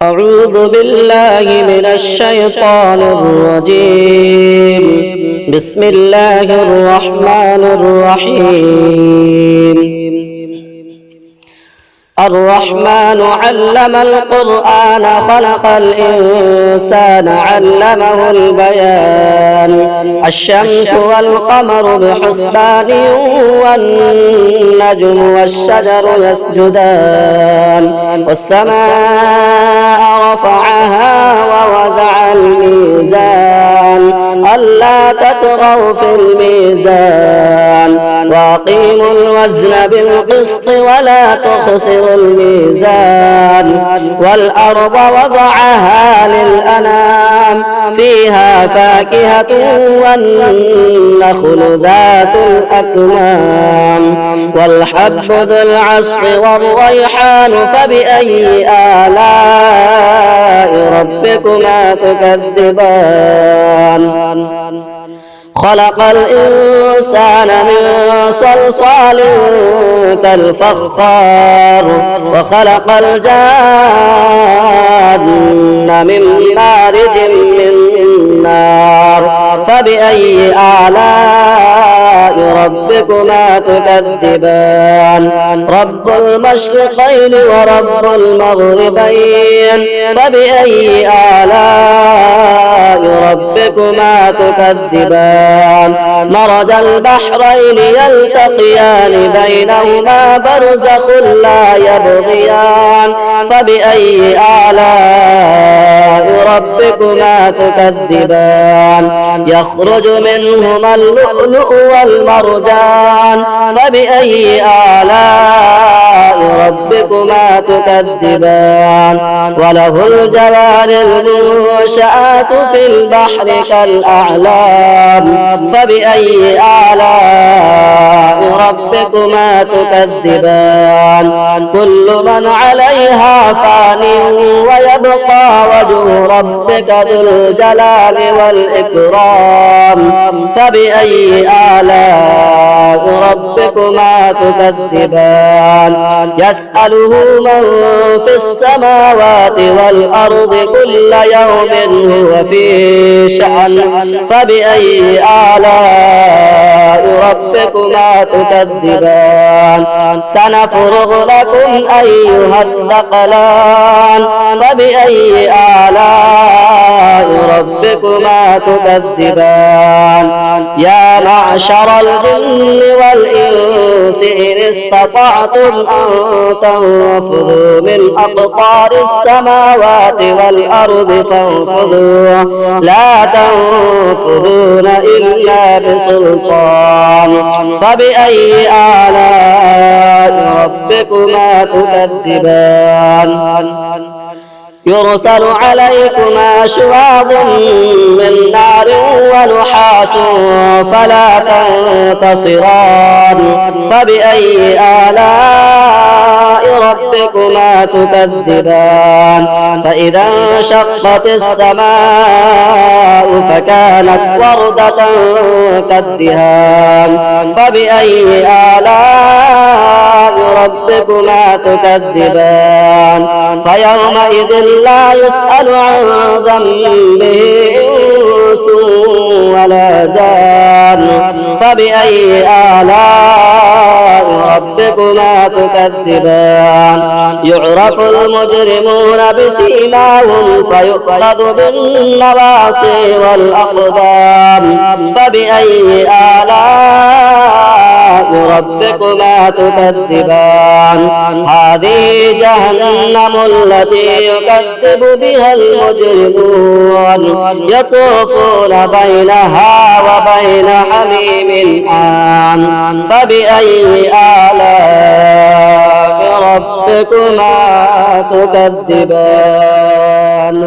أعوذ بالله من الشيطان الرجيم. بسم الله الرحمن الرحيم. الرحمن علم القرآن خلق الإنسان علمه البيان. الشمس والقمر بحسبان والنجم والشجر يسجدان والسماء رفعها ووضع الميزان ألا تطغوا في الميزان وأقيموا الوزن بالقسط ولا تخسروا الميزان والأرض وضعها للأنام فيها فاكهة والنخل ذات الأكمام والحب ذو العصف والريحان فبأي آلاء ربكما تكذبان. خلق الإنسان من صلصال كالفخار وخلق الجان من مارج من نار فبأي آلاء ربكما تكذبان. رب المشرقين ورب المغربين فبأي آلاء ربكما تكذبان. مرج البحرين يلتقيان بينهما برزخ لا يبغيان فبأي آلاء ربكما تكذبان. يخرج منهما اللؤلؤ والمرجان فبأي آلاء ربكما تكذبان. وله الجوار المنشآت في البحر كالأعلام فبأي آلاء ربكما تكذبان. كل من عليها فان ويبقى وجه ربك ذو الجلال والإكرام فبأي آلاء ربكما تكذبان. يسأله من في السماوات والأرض كل يوم هو في شأن فبأي آلاء ربكما تكذبان. سنفرغ لكم أيها الثقلان فبأي آلاء ربكما تكذبان. يا معشر الجن والإنس إن استطعتم أن تنفذوا من أقطار السماوات والأرض فانفذوا لا تنفذون إلا بسلطان فبأي آلاء ربكما تكذبان. يرسل عليكما شواظ من نار ونحاس فلا تنتصران فبأي آلاء ربكما تكذبان. فإذا انشقت السماء فكانت وردة كالدهان فبأي آلاء ربكما تكذبان. فيومئذ لا يسأل عن ذنبه إنس ولا جان فبأي آلاء ربكما تكذبان. يعرف المجرمون بسيماهم فيؤخذ بالنواصي والأقدام فبأي آلاء ربكما تكذبان. هذه جهنم التي يكذب بها المجرمون يطوفون بينها وبين حميم آن فبأي آلاء ربكما تكذبان.